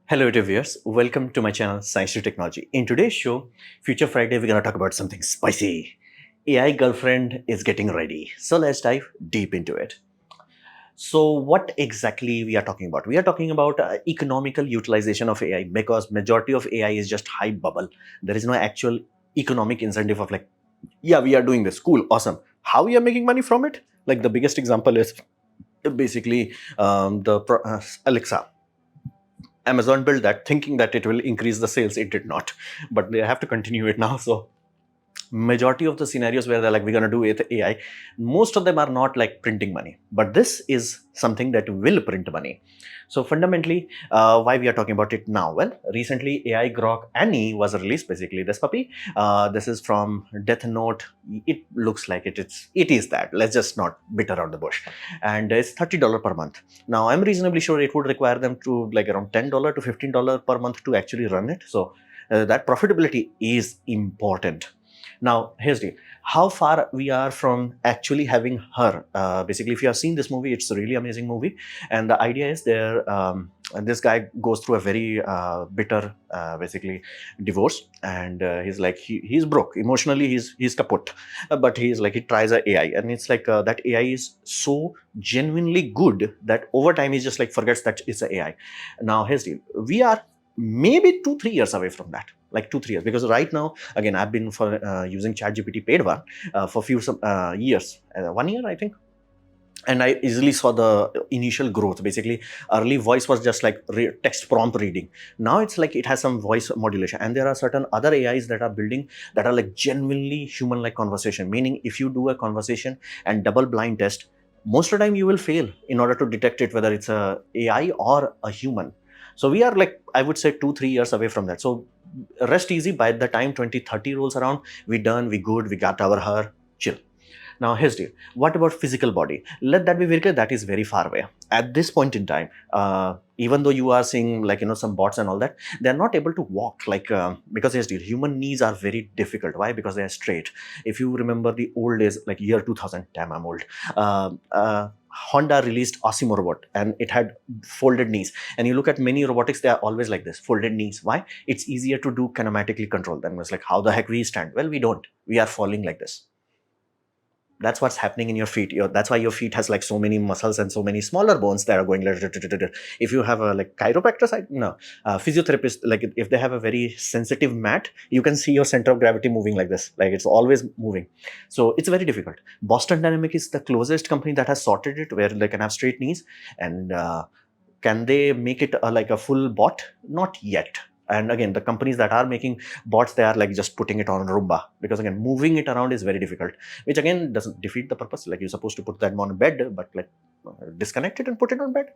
Hello, viewers. Welcome to my channel, Science to Technology. In today's show, Future Friday, we're going to talk about something spicy. AI girlfriend is getting ready. So let's dive deep into it. So what exactly we are talking about? We are talking about economical utilization of AI because majority of AI is just hype bubble. There is no actual economic incentive of like, yeah, we are doing this. Cool, awesome. How we are making money from it? Like the biggest example is basically Alexa. Amazon built that thinking that it will increase the sales. It did not, but they have to continue it now. So majority of the scenarios where they're like, we're going to do it AI, most of them are not like printing money, but this is something that will print money. So fundamentally, why we are talking about it now? Well, recently AI Grok Annie was released, basically this puppy. This is from Death Note. It looks like it is that. Let's just not beat around the bush. And it's $30 per month. Now I'm reasonably sure it would require them to like around $10 to $15 per month to actually run it. So that profitability is important. Now, here's the how far we are from actually having her. Basically, if you have seen this movie, it's a really amazing movie. And the idea is this guy goes through a very bitter, basically, divorce, and he's broke emotionally. He's kaput, but he's like he tries a AI, and it's like that AI is so genuinely good that over time he just like forgets that it's a AI. Now, here's the we are maybe 2-3 years away from that, like 2-3 years, because right now again I've been for using ChatGPT paid one for few some years, 1 year I think, and I easily saw the initial growth. Basically, early voice was just like text prompt reading. Now it's like it has some voice modulation, and there are certain other AIs that are building that are like genuinely human-like conversation. Meaning, if you do a conversation and double blind test, most of the time you will fail in order to detect it whether it's a AI or a human. So we are like, I would say, 2-3 years away from that. So rest easy. By the time 2030 rolls around, we done, we good, we got our her, chill. Now, here's the what about physical body? Let that be very clear. That is very far away at this point in time. Even though you are seeing like some bots and all that, they are not able to walk like because here's the human knees are very difficult. Why? Because they are straight. If you remember the old days, like year 2000, damn, I'm old. Honda released Osimo robot and it had folded knees. And you look at many robotics, they are always like this, folded knees. Why? It's easier to do kinematically control. Then it's like, how the heck we stand? Well, we don't. We are falling like this. That's what's happening in your feet. That's why your feet has like so many muscles and so many smaller bones that are going like, if you have a like chiropractor side, no, physiotherapist, like if they have a very sensitive mat, you can see your center of gravity moving like this, like it's always moving. So it's very difficult. Boston Dynamic is the closest company that has sorted it, where they can have straight knees. And can they make it like a full bot? Not yet. And again, the companies that are making bots, they are like just putting it on Roomba, because again, moving it around is very difficult, which again doesn't defeat the purpose. Like you're supposed to put that on bed, but like disconnect it and put it on bed.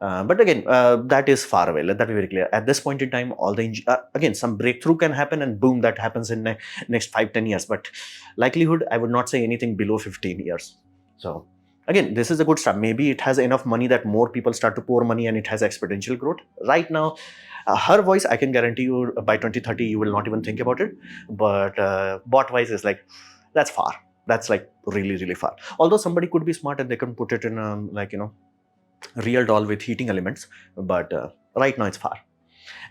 But again, that is far away. Let that be very clear. At this point in time, all the again, some breakthrough can happen, and boom, that happens in the next 5-10 years. But likelihood, I would not say anything below 15 years. So again, this is a good start. Maybe it has enough money that more people start to pour money, and it has exponential growth. Right now, her voice, I can guarantee you, by 2030, you will not even think about it. But bot wise is like, that's far. That's like really, really far. Although somebody could be smart and they can put it in like real doll with heating elements, but right now it's far.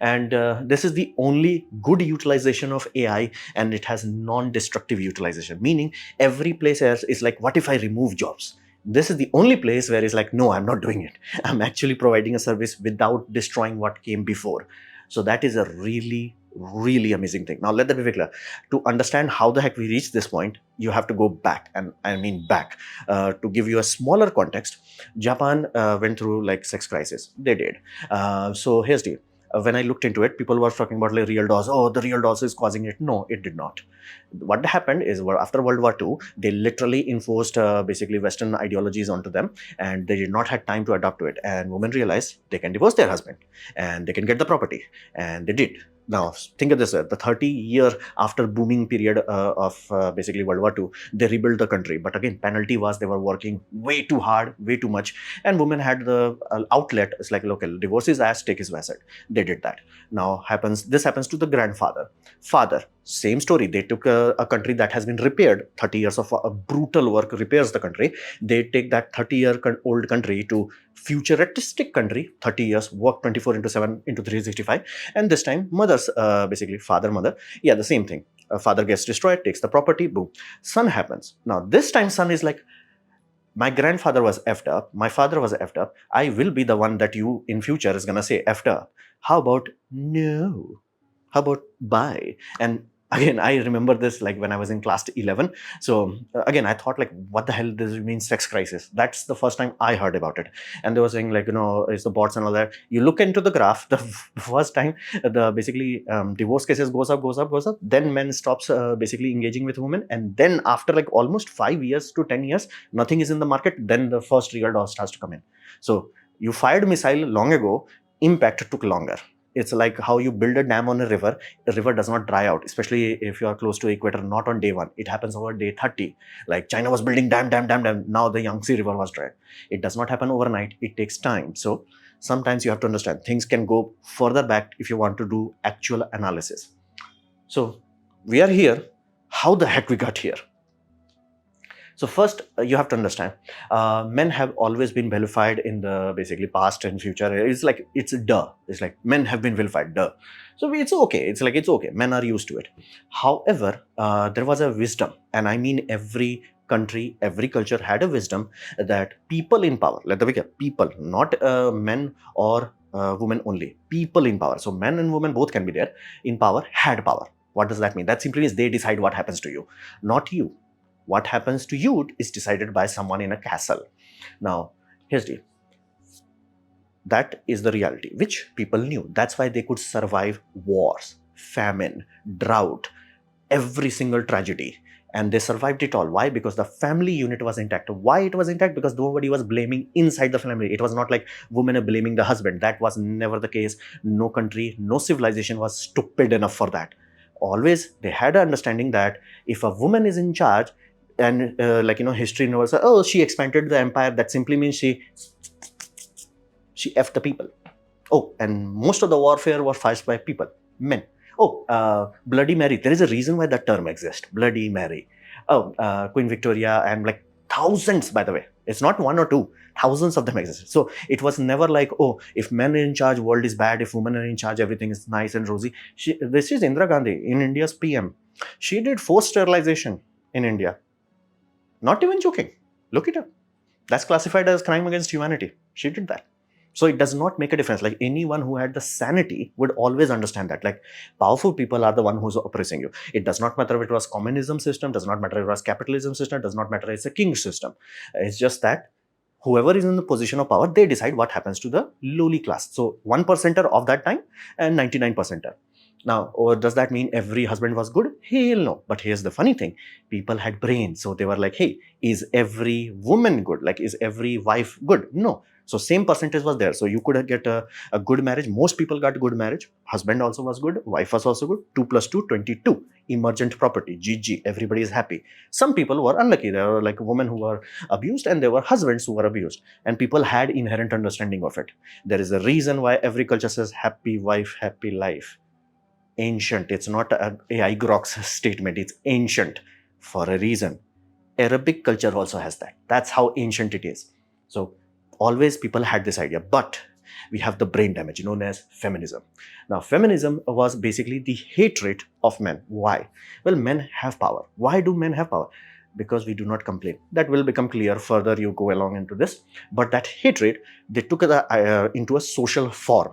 And this is the only good utilization of AI, and it has non-destructive utilization, meaning every place else is like, what if I remove jobs? This is the only place where it's like, no, I'm not doing it. I'm actually providing a service without destroying what came before. So that is a really, really amazing thing. Now, let that be very clear. To understand how the heck we reached this point, you have to go back, and I mean back. To give you a smaller context, Japan went through like sex crisis. They did. So here's the when I looked into it, people were talking about like real dolls. Oh, the real dolls is causing it. No, it did not. What happened is, after World War II, they literally enforced basically Western ideologies onto them, and they did not have time to adapt to it. And women realized they can divorce their husband and they can get the property, and they did. Now, think of this: the 30-year after booming period of basically World War II, they rebuilt the country. But again, penalty was they were working way too hard, way too much, and women had the outlet. It's like, local divorce his ass, take his asset. They did that. Now this happens to the grandfather, father. Same story. They took a country that has been repaired. 30 years of brutal work repairs the country. They take that 30-year-old country to futuristic country. 30 years work 24 into 7 into 365, and this time mother's basically father mother, yeah, the same thing. Father gets destroyed, takes the property, boom. Son happens. Now this time son is like, my grandfather was effed up, my father was effed up, I will be the one that you in future is gonna say effed up. How about no? How about bye? And again, I remember this like when I was in class 11. So again, I thought like, what the hell does it mean sex crisis? That's the first time I heard about it. And they were saying like, it's the bots and all that. You look into the graph, the first time the basically divorce cases goes up, goes up, goes up, then men stops basically engaging with women, and then after like almost 5 years to 10 years, nothing is in the market, then the first real dose starts to come in. So you fired missile long ago, impact took longer. It's like how you build a dam on a river. The river does not dry out, especially if you are close to equator, not on day 1. It happens over day 30. Like China was building dam. Now the Yangtze River was dry. It does not happen overnight. It takes time. So sometimes you have to understand things can go further back if you want to do actual analysis. So we are here. How the heck we got here? So first, you have to understand, men have always been vilified in the basically past and future. It's like, it's duh. It's like men have been vilified, duh. So it's okay. It's like, it's okay. Men are used to it. However, there was a wisdom, and I mean every country, every culture had a wisdom that people in power, let the bigger people, not men or women only, people in power. So men and women both can be there in power, had power. What does that mean? That simply means they decide what happens to you, not you. What happens to you is decided by someone in a castle. Now, here's the deal. That is the reality, which people knew. That's why they could survive wars, famine, drought, every single tragedy. And they survived it all. Why? Because the family unit was intact. Why it was intact? Because nobody was blaming inside the family. It was not like women are blaming the husband. That was never the case. No country, no civilization was stupid enough for that. Always, they had an understanding that if a woman is in charge, and history knows, oh, she expanded the empire, that simply means she effed the people. Oh, and most of the warfare was fought by people, men. Oh, Bloody Mary, there is a reason why that term exists, Bloody Mary. Oh, Queen Victoria, and like thousands, by the way, it's not one or two, thousands of them exist. So it was never like, oh, if men are in charge, world is bad, if women are in charge, everything is nice and rosy. This is Indira Gandhi, in India's PM. She did forced sterilization in India. Not even joking. Look it up. That's classified as crime against humanity. She did that. So it does not make a difference. Like anyone who had the sanity would always understand that. Like powerful people are the one who's oppressing you. It does not matter if it was communism system, does not matter if it was capitalism system, does not matter if it's a king system. It's just that whoever is in the position of power, they decide what happens to the lowly class. So 1%er of that time and 99%er. Now, or does that mean every husband was good? Hell no. But here's the funny thing. People had brains. So they were like, hey, is every woman good? Like, is every wife good? No. So same percentage was there. So you could get a good marriage. Most people got good marriage. Husband also was good. Wife was also good. 2 plus 2, 22. Emergent property. GG. Everybody is happy. Some people were unlucky. There were like women who were abused, and there were husbands who were abused. And people had inherent understanding of it. There is a reason why every culture says happy wife, happy life. Ancient. It's not a AI Grok's statement. It's ancient for a reason. Arabic culture also has that. That's how ancient it is. So always people had this idea, but we have the brain damage known as feminism. Now, feminism was basically the hatred of men. Why? Well, men have power. Why do men have power? Because we do not complain. That will become clear further you go along into this. But that hatred, they took it into a social form.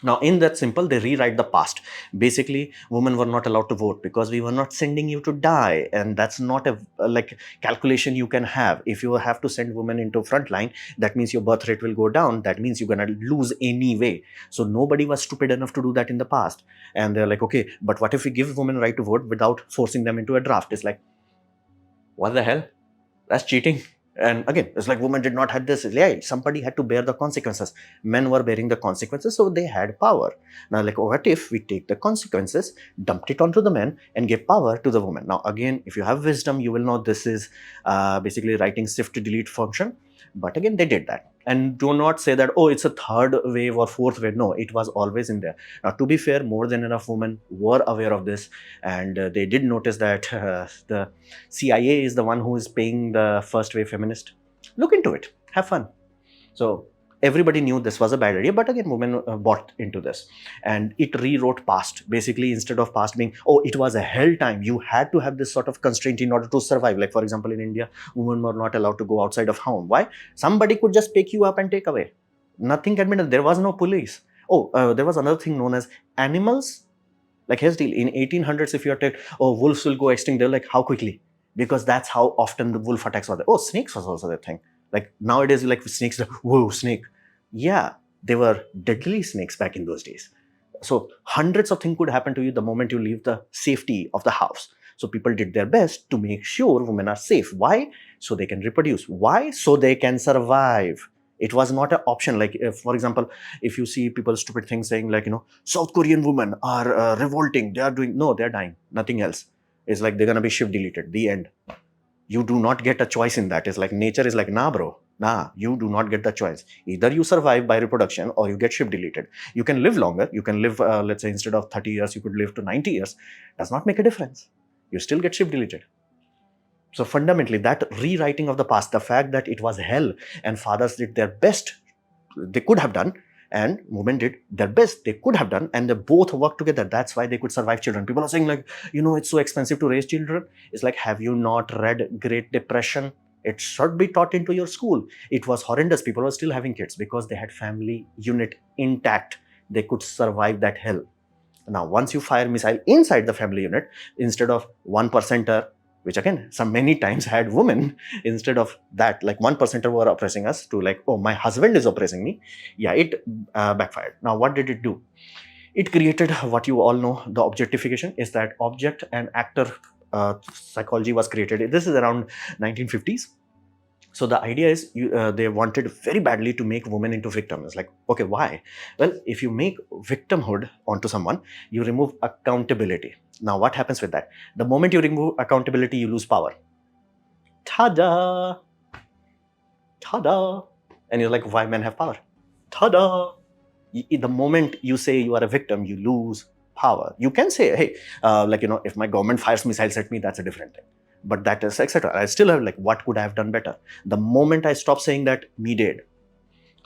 Now, in that simple, they rewrite the past. Basically, women were not allowed to vote because we were not sending you to die. And that's not a like calculation you can have. If you have to send women into front line, that means your birth rate will go down. That means you're going to lose anyway. So nobody was stupid enough to do that in the past. And they're like, okay, but what if we give women right to vote without forcing them into a draft? It's like, what the hell? That's cheating. And again, it's like women did not have this. Yeah, somebody had to bear the consequences. Men were bearing the consequences, so they had power. Now, like, what if we take the consequences, dumped it onto the men, and give power to the woman? Now, again, if you have wisdom, you will know this is basically writing shift to delete function. But again, they did that. And do not say that, oh, it's a third wave or fourth wave. No, it was always in there. Now, to be fair, more than enough women were aware of this, and they did notice that the CIA is the one who is paying the first wave feminist. Look into it. Have fun. So everybody knew this was a bad idea, but again, women bought into this, and it rewrote past. Basically, instead of past being, oh, it was a hell time, you had to have this sort of constraint in order to survive. Like, for example, in India, women were not allowed to go outside of home. Why? Somebody could just pick you up and take away. Nothing can be done. There was no police. Oh, there was another thing known as animals. Like, here's the deal. In 1800s, if you attack, oh, wolves will go extinct, they're like, how quickly? Because that's how often the wolf attacks were there. Oh, snakes was also the thing. Like, nowadays, like, snakes, whoa, snake. Yeah, they were deadly snakes back in those days. So hundreds of things could happen to you the moment you leave the safety of the house. So people did their best to make sure women are safe. Why? So they can reproduce. Why? So they can survive. It was not an option. Like, if, for example, if you see people stupid things saying like, South Korean women are revolting, they are doing, no, they're dying, nothing else. It's like they're gonna be shift deleted, the end. You do not get a choice in that. It's like nature is like, nah, bro, nah, you do not get the choice. Either you survive by reproduction or you get shift deleted. You can live longer. You can live, let's say, instead of 30 years, you could live to 90 years. Does not make a difference. You still get shift deleted. So fundamentally, that rewriting of the past, the fact that it was hell and fathers did their best they could have done, and women did their best they could have done, and they both worked together. That's why they could survive children. People are saying like, it's so expensive to raise children. It's like, have you not read Great Depression? It should be taught into your school. It was horrendous. People were still having kids because they had family unit intact. They could survive that hell. Now, once you fire missile inside the family unit, instead of 1%er, which again, some many times had women, instead of that, like 1%er were oppressing us, to like, oh, my husband is oppressing me. Yeah, it backfired. Now, what did it do? It created what you all know, the objectification. Is that object and actor psychology was created. This is around 1950s. So the idea is they wanted very badly to make women into victims. Like, okay, why? Well, if you make victimhood onto someone, you remove accountability. Now, what happens with that? The moment you remove accountability, you lose power. Ta-da! Ta-da! And you're like, why men have power? Ta-da! The moment you say you are a victim, you lose power. You can say, hey, if my government fires missiles at me, that's a different thing. But that is, etc. I still have like, what could I have done better? The moment I stop saying that, me did.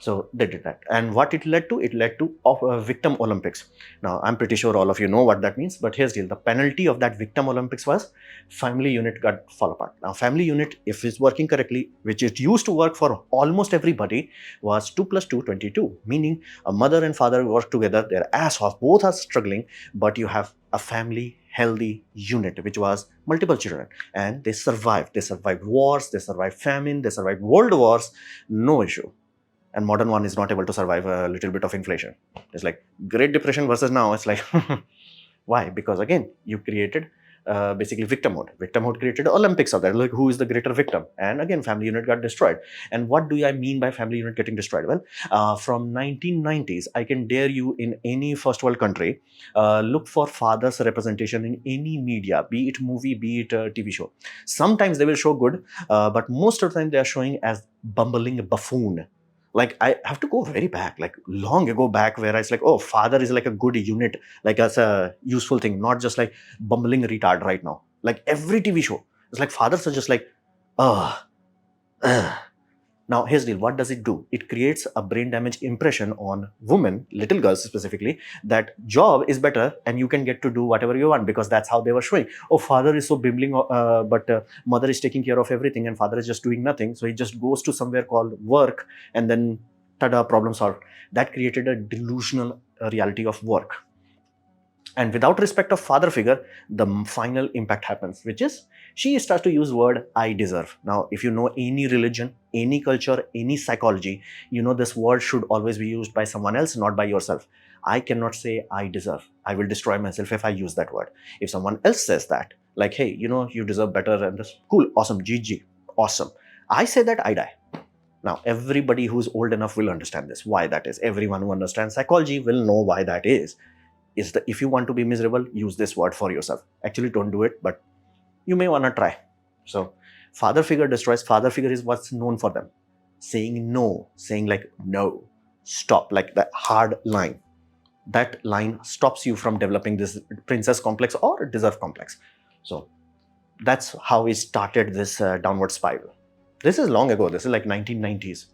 So they did that. And what it led to? It led to victim Olympics. Now, I'm pretty sure all of you know what that means, but here's the deal. The penalty of that victim Olympics was family unit got fall apart. Now, family unit, if it's working correctly, which it used to work for almost everybody, was 2 plus 2, 22. Meaning a mother and father work together, their ass off, both are struggling, but you have a family healthy unit, which was multiple children. And they survived. They survived wars, they survived famine, they survived world wars, no issue. And modern one is not able to survive a little bit of inflation. It's like Great Depression versus now. It's like, why? Because again, you created basically victimhood. Victimhood created Olympics of that. Like, who is the greater victim? And again, family unit got destroyed. And what do I mean by family unit getting destroyed? Well, from 1990s, I can dare you, in any first world country, look for father's representation in any media, be it movie, be it TV show. Sometimes they will show good, but most of the time they are showing as bumbling buffoon. Like, I have to go very back, like long ago back, where it's like, oh, father is like a good unit, like as a useful thing, not just like bumbling retard right now. Like every TV show, it's like fathers are just like, uh. Now, here's the deal. What does it do? It creates a brain damage impression on women, little girls specifically, that job is better and you can get to do whatever you want, because that's how they were showing. Oh, father is so bimbling, but mother is taking care of everything and father is just doing nothing. So he just goes to somewhere called work and then, tada, problem solved. That created a delusional reality of work. And without respect of father figure, the final impact happens, which is she starts to use word I deserve. Now, if you know any religion, any culture, any psychology, you know this word should always be used by someone else, not by yourself. I cannot say I deserve. I will destroy myself if I use that word. If someone else says that, like, hey, you deserve better and this, cool, awesome, GG, awesome. I say that, I die. Now, everybody who's old enough will understand this, why that is. Everyone who understands psychology will know why that is. Is that if you want to be miserable, use this word for yourself. Actually, don't do it, but you may want to try. So, father figure destroys. Father figure is what's known for them. Saying no, saying like no, stop, like that hard line. That line stops you from developing this princess complex or deserve complex. So, that's how we started this downward spiral. This is long ago. This is like 1990s.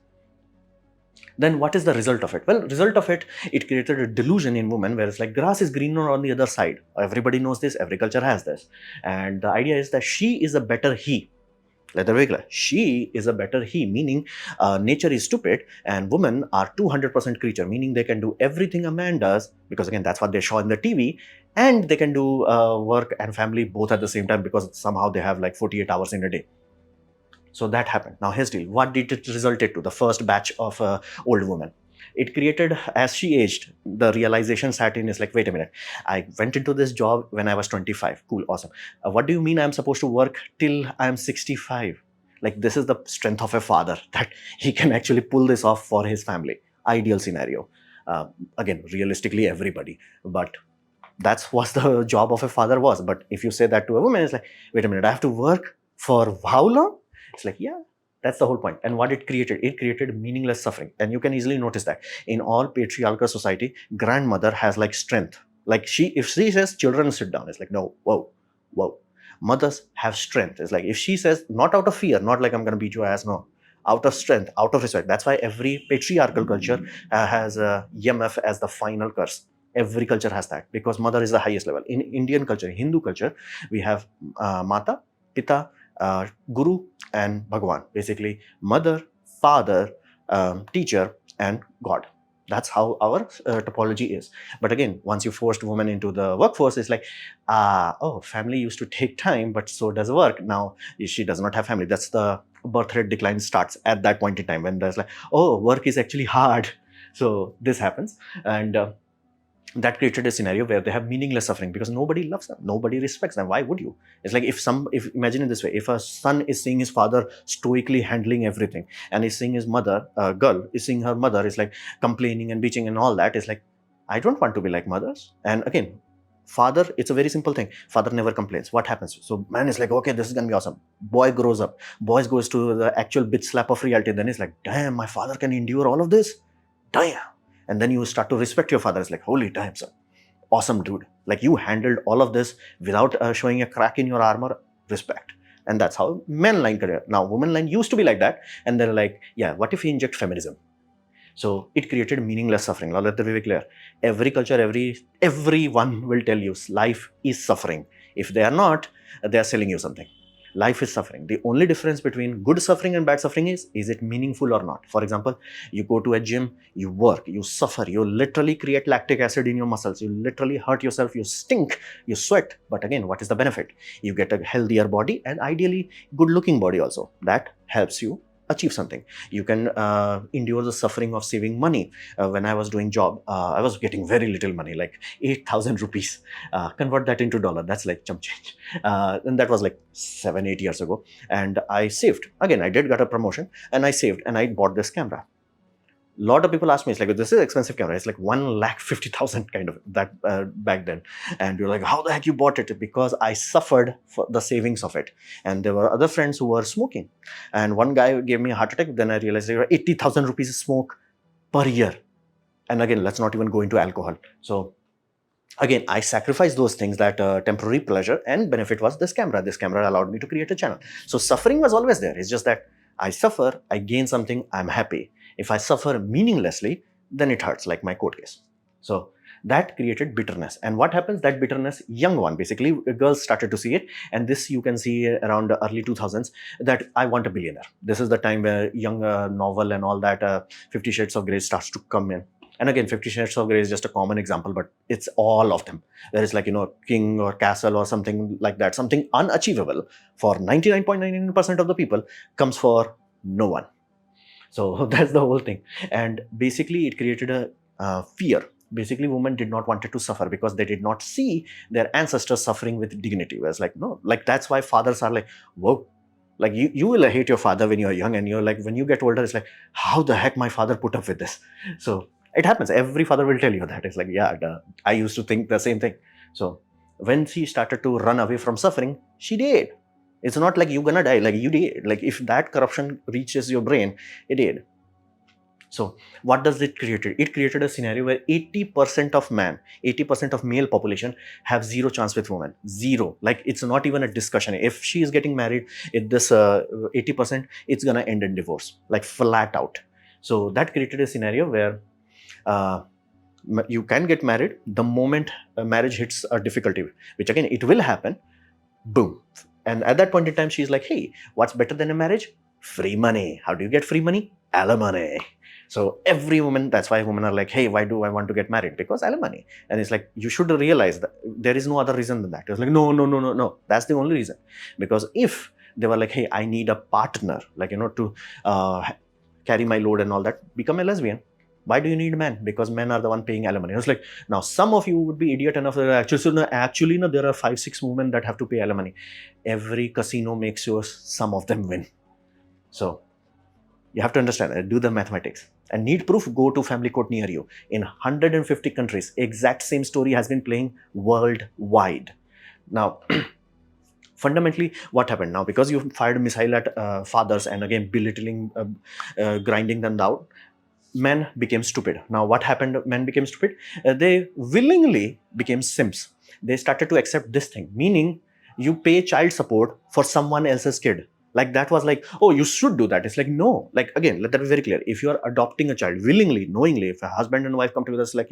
Then what is the result of it? Well, result of it, it created a delusion in women where it's like grass is greener on the other side. Everybody knows this. Every culture has this. And the idea is that she is a better he. Let the regular. She is a better he, meaning nature is stupid and women are 200% creature, meaning they can do everything a man does, because again, that's what they show in the TV, and they can do work and family both at the same time because somehow they have like 48 hours in a day. So that happened. Now here's the deal. What did it resulted to? The first batch of old women. It created, as she aged, the realization sat in is like, wait a minute, I went into this job when I was 25. Cool, awesome. What do you mean I'm supposed to work till I'm 65? Like, this is the strength of a father, that he can actually pull this off for his family. Ideal scenario. Again, realistically, everybody. But that's what the job of a father was. But if you say that to a woman, it's like, wait a minute, I have to work for how long? It's like, yeah, that's the whole point. And what it created meaningless suffering. And you can easily notice that in all patriarchal society, grandmother has like strength. Like if she says children sit down, it's like, no, whoa. Mothers have strength. It's like, if she says, not out of fear, not like I'm going to beat your ass, no, out of strength, out of respect. That's why every patriarchal culture has EMF as the final curse. Every culture has that, because mother is the highest level. In Indian culture, Hindu culture, we have Mata, Pita, Guru, and Bhagwan. Basically, mother, father, teacher, and God. That's how our topology is. But again, once you forced women into the workforce, it's like, family used to take time, but so does work. Now she does not have family. That's the birth rate decline starts at that point in time, when there's like, oh, work is actually hard. So this happens. And that created a scenario where they have meaningless suffering, because nobody loves them, nobody respects them. Why would you? It's like, if imagine it this way, if a son is seeing his father stoically handling everything, and is seeing his mother, girl is seeing her mother is like complaining and bitching and all that, it's like, I don't want to be like mothers. And again, father, it's a very simple thing. Father never complains. What happens? So man is like, okay, this is gonna be awesome. Boy grows up, boys goes to the actual bitch slap of reality. Then he's like, damn, my father can endure all of this. Damn. And then you start to respect your father. It's like, holy damn, son. Awesome, dude. Like, you handled all of this without showing a crack in your armor. Respect. And that's how men line career. Now, women line used to be like that. And they're like, yeah, what if we inject feminism? So it created meaningless suffering. Now, let that be clear. Every culture, everyone will tell you life is suffering. If they are not, they are selling you something. Life is suffering. The only difference between good suffering and bad suffering is it meaningful or not? For example, you go to a gym, you work, you suffer, you literally create lactic acid in your muscles, you literally hurt yourself, you stink, you sweat. But again, what is the benefit? You get a healthier body, and ideally good looking body also. That helps you achieve something. You can endure the suffering of saving money. When I was doing job, I was getting very little money, like 8,000 rupees. Convert that into dollar, that's like chump change. And that was like 7-8 years ago. And I saved. Again, I did get a promotion, and I saved, and I bought this camera. Lot of people ask me, it's like, this is expensive camera. It's like 1,50,000 kind of that back then. And you're like, how the heck you bought it? Because I suffered for the savings of it. And there were other friends who were smoking. And one guy gave me a heart attack. Then I realized there were 80,000 rupees of smoke per year. And again, let's not even go into alcohol. So again, I sacrificed those things, that temporary pleasure and benefit was this camera. This camera allowed me to create a channel. So suffering was always there. It's just that I suffer, I gain something, I'm happy. If I suffer meaninglessly, then it hurts, like my court case. So that created bitterness. And what happens? That bitterness, young one, basically, girls started to see it. And this you can see around the early 2000s, that I want a billionaire. This is the time where young novel and all that, 50 Shades of Grey starts to come in. And again, 50 Shades of Grey is just a common example, but it's all of them. There is like, king or castle or something like that, something unachievable for 99.99% of the people, comes for no one. So that's the whole thing. And basically, it created a fear. Basically, women did not want to suffer because they did not see their ancestors suffering with dignity. Whereas like, no, like that's why fathers are like, whoa, Like you will hate your father when you're young, and you're like, when you get older, it's like, how the heck my father put up with this? So it happens. Every father will tell you that. It's like, yeah, duh. I used to think the same thing. So when she started to run away from suffering, she did. It's not like you're gonna die, like you did. Like if that corruption reaches your brain, it did. So what does it create? It created a scenario where 80% of 80% of male population have zero chance with women. Zero. Like it's not even a discussion. If she is getting married, this 80%, it's gonna end in divorce, like flat out. So that created a scenario where uh, you can get married the moment marriage hits a difficulty, which again, it will happen. Boom. And at that point in time, she's like, hey, what's better than a marriage? Free money. How do you get free money? Alimony. So every woman, that's why women are like, hey, why do I want to get married? Because alimony. And it's like, you should realize that there is no other reason than that. It's like, no. That's the only reason. Because if they were like, hey, I need a partner, like, to carry my load and all that, become a lesbian. Why do you need men? Because men are the one paying alimony. It's like, now some of you would be idiot enough that actually, no, there are 5-6 women that have to pay alimony. Every casino makes sure some of them win. So you have to understand, do the mathematics. And need proof, go to family court near you. In 150 countries, exact same story has been playing worldwide. Now, fundamentally, what happened now? Because you fired a missile at fathers and again belittling, grinding them down, men became stupid. Now, what happened? Men became stupid. They willingly became simps. They started to accept this thing, meaning you pay child support for someone else's kid. Like that was like, oh, you should do that. It's like, no. Like, again, let that be very clear. If you are adopting a child willingly, knowingly, if a husband and wife come together, it's like,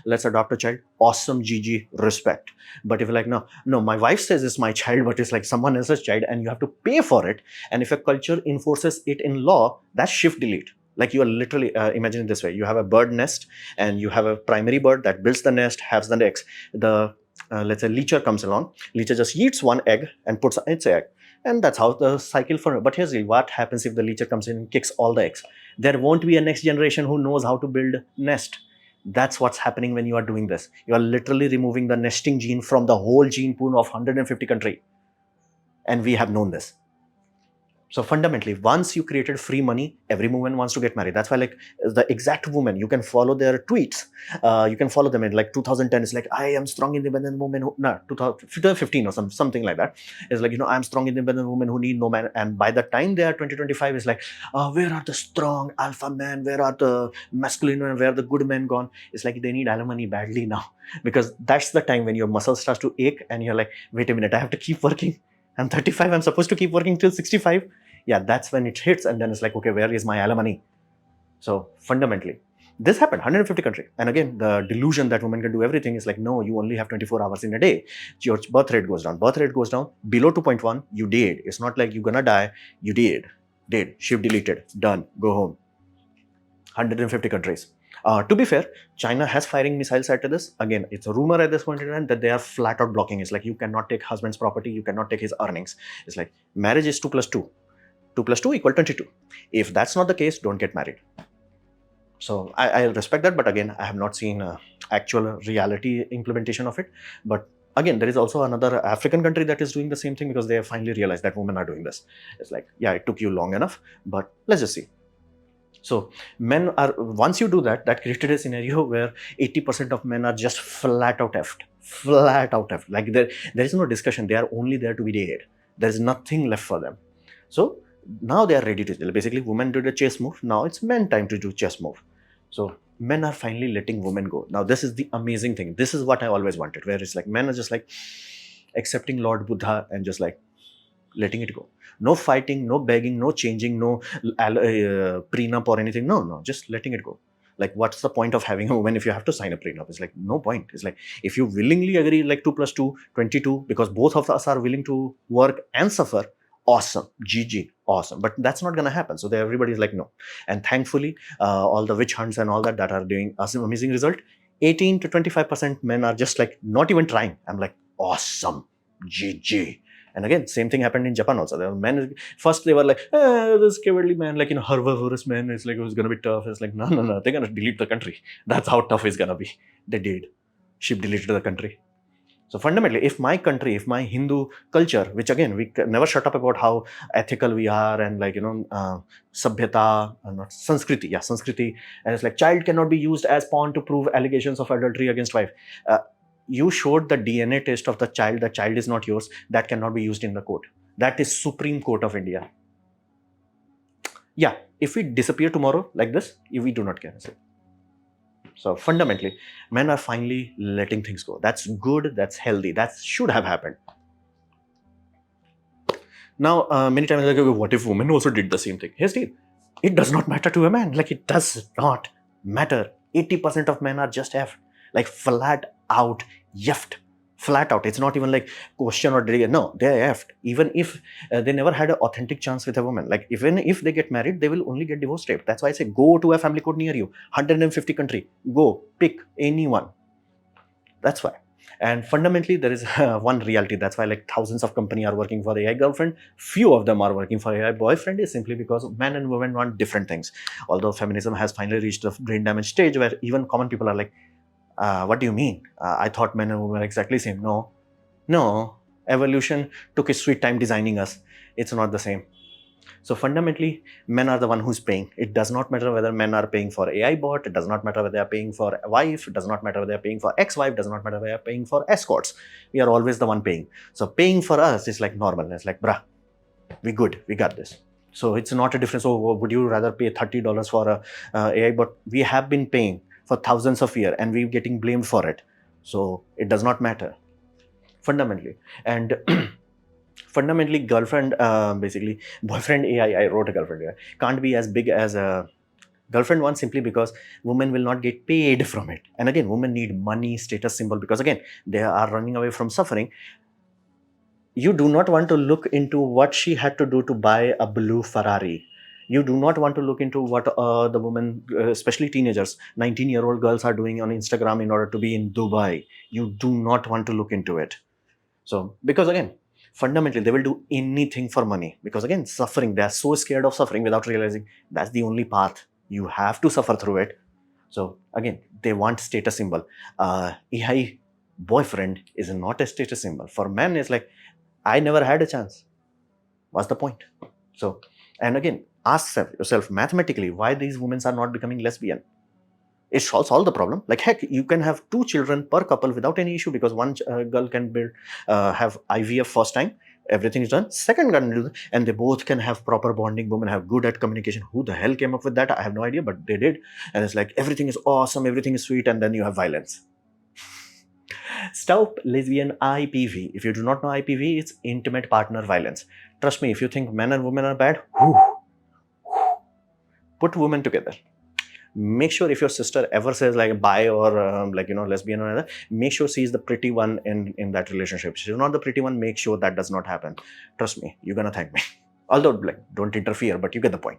let's adopt a child. Awesome, GG, respect. But if you're like, no, my wife says it's my child, but it's like someone else's child and you have to pay for it. And if a culture enforces it in law, that's shift delete. Like you are literally, imagine it this way. You have a bird nest and you have a primary bird that builds the nest, has the eggs. Let's say leecher comes along. Leecher just eats one egg and puts its egg. And that's how the cycle for. But here's what happens if the leecher comes in and kicks all the eggs. There won't be a next generation who knows how to build nest. That's what's happening when you are doing this. You are literally removing the nesting gene from the whole gene pool of 150 countries. And we have known this. So fundamentally, once you created free money, every woman wants to get married. That's why, like, the exact woman, you can follow their tweets. You can follow them in like 2010. It's like, I am strong independent woman. 2015 or something like that. It's like, I'm strong independent woman who need no man. And by the time they are 2025, it's like, where are the strong alpha men? Where are the masculine men? Where are the good men gone? It's like they need alimony badly now. Because that's the time when your muscles start to ache and you're like, wait a minute, I have to keep working. I'm 35, I'm supposed to keep working till 65. Yeah, that's when it hits, and then it's like, okay, where is my alimony? So fundamentally, this happened 150 countries. And again, the delusion that women can do everything is like, no, you only have 24 hours in a day. Your birth rate goes down. Birth rate goes down below 2.1, you did. It's not like you're gonna die. You did. Shift deleted. Done. Go home. 150 countries. To be fair, China has firing missiles at this. Again, it's a rumor at this point in time that they are flat out blocking. It's like, you cannot take husband's property, you cannot take his earnings. It's like, marriage is 2 plus 2. 2 plus 2 equal 22. If that's not the case, don't get married. So I respect that, but again, I have not seen actual reality implementation of it. But again, there is also another African country that is doing the same thing because they have finally realized that women are doing this. It's like, yeah, it took you long enough, but let's just see. So men are, once you do that, that created a scenario where 80% of men are just flat out effed. Flat out effed. Like there is no discussion. They are only there to be dated. There's nothing left for them. So now they are ready to, basically women did a chess move. Now it's men time to do chess move. So men are finally letting women go. Now this is the amazing thing. This is what I always wanted, where it's like men are just like accepting Lord Buddha and just like letting it go. No fighting, no begging, no changing, no prenup or anything. No, just letting it go. Like, what's the point of having a woman if you have to sign a prenup? It's like, no point. It's like, if you willingly agree, like 2 plus 2, 22, because both of us are willing to work and suffer, awesome, GG, awesome. But that's not going to happen. So everybody's like, no. And thankfully, all the witch hunts and all that are doing awesome, amazing result. 18 to 25% men are just like, not even trying. I'm like, awesome, GG. And again, same thing happened in Japan also. The men, first they were like, this cowardly man, like, herbivorous man, it's like, it was going to be tough. It's like, no, they're going to delete the country. That's how tough it's going to be. They did. Ship deleted the country. So fundamentally, if my country, if my Hindu culture, which again, we never shut up about how ethical we are and like, Sabhyata, not Sanskriti, yeah, Sanskriti, and it's like child cannot be used as pawn to prove allegations of adultery against wife. You showed the DNA test of the child is not yours, that cannot be used in the court. That is Supreme Court of India. Yeah, if we disappear tomorrow like this, we do not care. So fundamentally, men are finally letting things go. That's good, that's healthy, that should have happened. Now, many times like, what if women also did the same thing? Here's the, it does not matter to a man. Like, it does not matter. 80% of men are just F. Like, flat out yeft. Flat out. It's not even like question or did no, they're effed. Even if they never had an authentic chance with a woman. Like, even if they get married, they will only get divorce raped. That's why I say go to a family court near you. 150 country. Go. Pick anyone. That's why. And fundamentally, there is one reality. That's why like thousands of companies are working for AI girlfriend. Few of them are working for AI boyfriend is simply because men and women want different things. Although feminism has finally reached the brain damage stage where even common people are like, what do you mean? I thought men and women are exactly the same. No. Evolution took its sweet time designing us. It's not the same. So fundamentally, men are the one who's paying. It does not matter whether men are paying for AI bot. It does not matter whether they are paying for a wife. It does not matter whether they are paying for ex-wife. It does not matter whether they are paying for escorts. We are always the one paying. So paying for us is like normal. It's like, bruh, we good. We got this. So it's not a difference. Oh, would you rather pay $30 for a AI bot? We have been paying for thousands of years and we're getting blamed for it. So it does not matter fundamentally. And fundamentally, girlfriend, basically, boyfriend AI, I wrote a girlfriend AI, can't be as big as a girlfriend one simply because women will not get paid from it. And again, women need money, status symbol, because again, they are running away from suffering. You do not want to look into what she had to do to buy a blue Ferrari. You do not want to look into what the women, especially teenagers, 19-year-old girls are doing on Instagram in order to be in Dubai. You do not want to look into it. So, because again, fundamentally, they will do anything for money. Because again, suffering, they are so scared of suffering without realizing that's the only path. You have to suffer through it. So, again, they want status symbol. AI boyfriend is not a status symbol. For men, it's like, I never had a chance. What's the point? So, and again, ask yourself mathematically why these women are not becoming lesbian. It solves the problem. Like heck, you can have 2 children per couple without any issue because one girl can have IVF first time, everything is done. Second can do, and they both can have proper bonding. Women have good at communication. Who the hell came up with that? I have no idea, but they did. And it's like everything is awesome, everything is sweet, and then you have violence. Stop lesbian IPV. If you do not know IPV, it's intimate partner violence. Trust me, if you think men and women are bad, put women together. Make sure if your sister ever says like bi or lesbian or other, make sure she's the pretty one in that relationship. She's not the pretty one, make sure that does not happen. Trust me, you're gonna thank me. Although like don't interfere, but you get the point.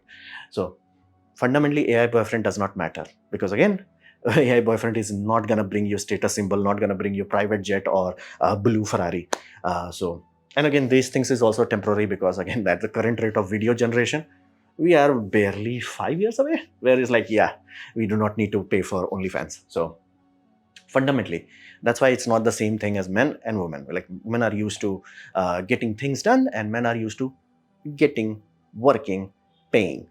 So fundamentally, AI boyfriend does not matter because again, AI boyfriend is not gonna bring you status symbol, not gonna bring you private jet or blue Ferrari. And again, these things is also temporary because again, at the current rate of video generation, we are barely 5 years away, where it's like, yeah, we do not need to pay for OnlyFans. So fundamentally, that's why it's not the same thing as men and women. Like women are used to getting things done and men are used to getting, working, paying.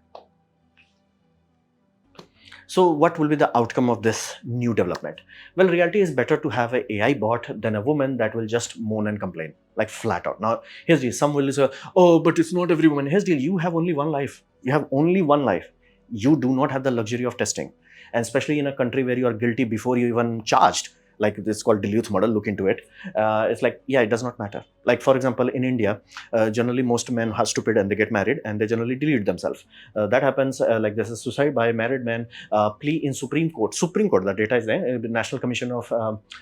So what will be the outcome of this new development? Well, reality is better to have an AI bot than a woman that will just moan and complain, like flat out. Now, here's the deal. Some will say, oh, but it's not every woman. Here's the deal. You have only one life. You have only one life. You do not have the luxury of testing. And especially in a country where you are guilty before you even charged, like it's called Duluth model, look into it. It's like, yeah, it does not matter. Like, for example, in India, generally most men are stupid and they get married and they generally delete themselves. That happens, like this is suicide by married men, plea in Supreme Court, the data is there, the National Commission of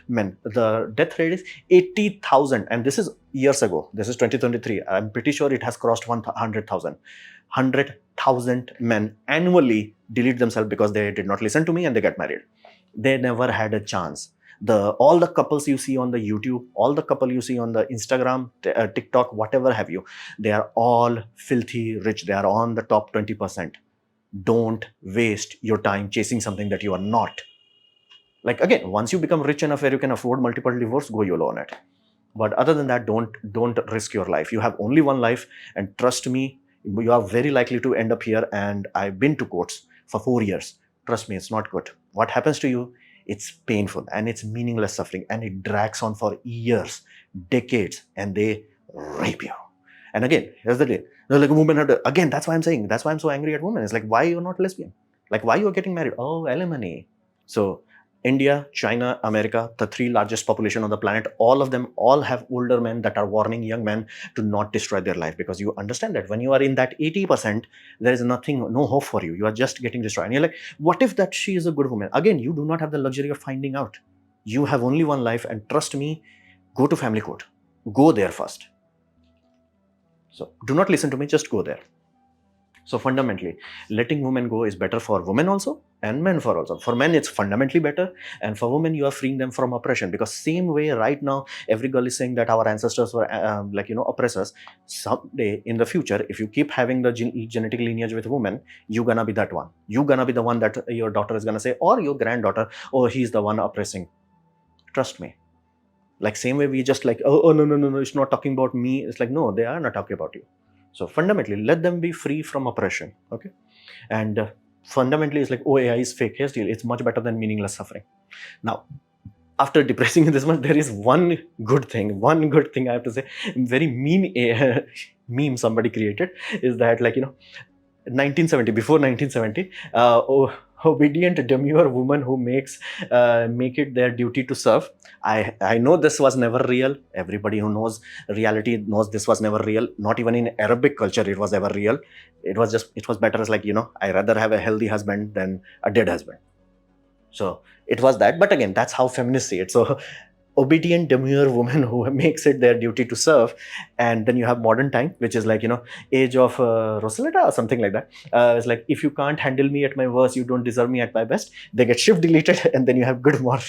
Men. The death rate is 80,000 and this is years ago. This is 2023. I'm pretty sure it has crossed 100,000. 100,000 men annually delete themselves because they did not listen to me and they get married. They never had a chance. All the couples you see on the YouTube, all the couple you see on the Instagram, TikTok, whatever have you, they are all filthy rich. They are on the top 20%. Don't waste your time chasing something that you are not. Like again, once you become rich enough where you can afford multiple divorce, go YOLO on it. But other than that, don't risk your life. You have only one life, and trust me, you are very likely to end up here. And I've been to courts for 4 years. Trust me, it's not good. What happens to you? It's painful and it's meaningless suffering, and it drags on for years, decades, and they rape you. And again, here's the deal. They're like, women have to, again, that's why I'm saying, that's why I'm so angry at women. It's like, why you're not lesbian? Like, why you're getting married? Oh, alimony. So India, China, America, the three largest population on the planet, all of them all have older men that are warning young men to not destroy their life, because you understand that when you are in that 80%, there is nothing, no hope for you. You are just getting destroyed. And you're like, what if that she is a good woman? Again, you do not have the luxury of finding out. You have only one life, and trust me, go to family court. Go there first. So do not listen to me, just go there. So fundamentally, letting women go is better for women also and men for also. For men, it's fundamentally better. And for women, you are freeing them from oppression. Because same way right now, every girl is saying that our ancestors were oppressors. Someday in the future, if you keep having the genetic lineage with women, you're gonna be that one. You're gonna be the one that your daughter is gonna say, or your granddaughter, oh, he's the one oppressing. Trust me. Like same way we just like, oh no, it's not talking about me. It's like, no, they are not talking about you. So fundamentally, let them be free from oppression, okay? And fundamentally, it's like, oh, AI is fake. Here's the deal. It's much better than meaningless suffering. Now, after depressing this much, there is one good thing I have to say. Very mean meme somebody created is that, like, 1970, before 1970, obedient demure woman who make it their duty to serve. I know this was never real. Everybody who knows reality knows this was never real. Not even in Arabic culture it was ever real. It was better as like, I rather have a healthy husband than a dead husband. So it was that. But again, that's how feminists see it. So obedient demure woman who makes it their duty to serve. And then you have modern time, which is like, age of Rosetta or something like that. It's like, if you can't handle me at my worst, you don't deserve me at my best. They get shift deleted, and then you have good more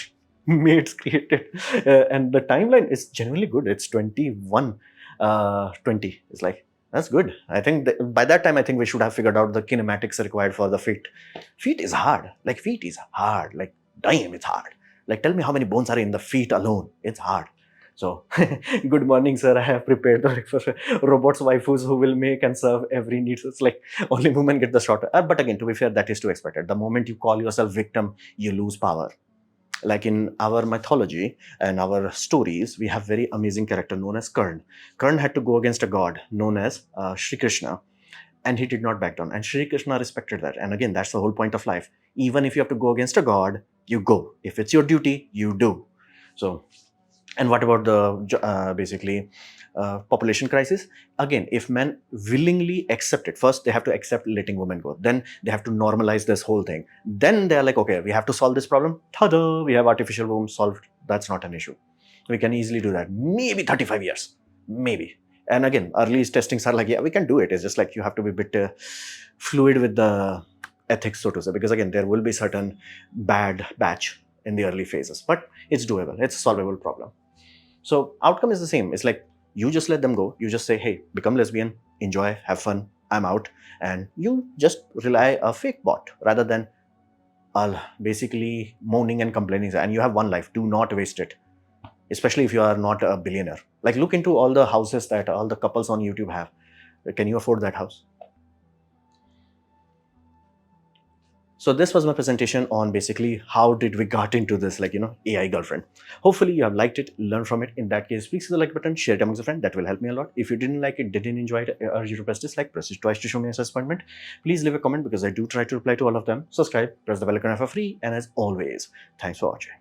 mates created. And the timeline is generally good. It's 21 20. It's like, that's good. I think by that time, I think we should have figured out the kinematics required for the feet. Feet is hard. Like, damn, it's hard. Like, tell me how many bones are in the feet alone. It's hard. So, good morning, sir. I have prepared the breakfast. Robots, waifus who will make and serve every need. It's like only women get the shot. But again, to be fair, that is to be expected. The moment you call yourself victim, you lose power. Like in our mythology and our stories, we have very amazing character known as Karn. Karn had to go against a god known as Shri Krishna, and he did not back down. And Shri Krishna respected that. And again, that's the whole point of life. Even if you have to go against a god, you go. If it's your duty, you do. So, and what about the population crisis? Again, if men willingly accept it, first they have to accept letting women go. Then they have to normalize this whole thing. Then they're like, okay, we have to solve this problem. Ta-da! We have artificial womb solved. That's not an issue. We can easily do that. Maybe 35 years. Maybe. And again, early testings are like, yeah, we can do it. It's just like you have to be a bit fluid with the ethics, so to say, because again, there will be certain bad batch in the early phases, but it's doable. It's a solvable problem. So outcome is the same. It's like, you just let them go. You just say, hey, become lesbian, enjoy, have fun, I'm out. And you just rely a fake bot rather than basically moaning and complaining. And you have one life. Do not waste it. Especially if you are not a billionaire. Like, look into all the houses that all the couples on YouTube have. Can you afford that house? So this was my presentation on basically how did we got into this, like, AI girlfriend. Hopefully you have liked it, learned from it. In that case, please hit the like button, share it amongst a friend. That will help me a lot. If you didn't like it, didn't enjoy it, I urge you to press dislike, press it twice to show me a disappointment. Please leave a comment because I do try to reply to all of them. Subscribe, press the bell icon for free. And as always, thanks for watching.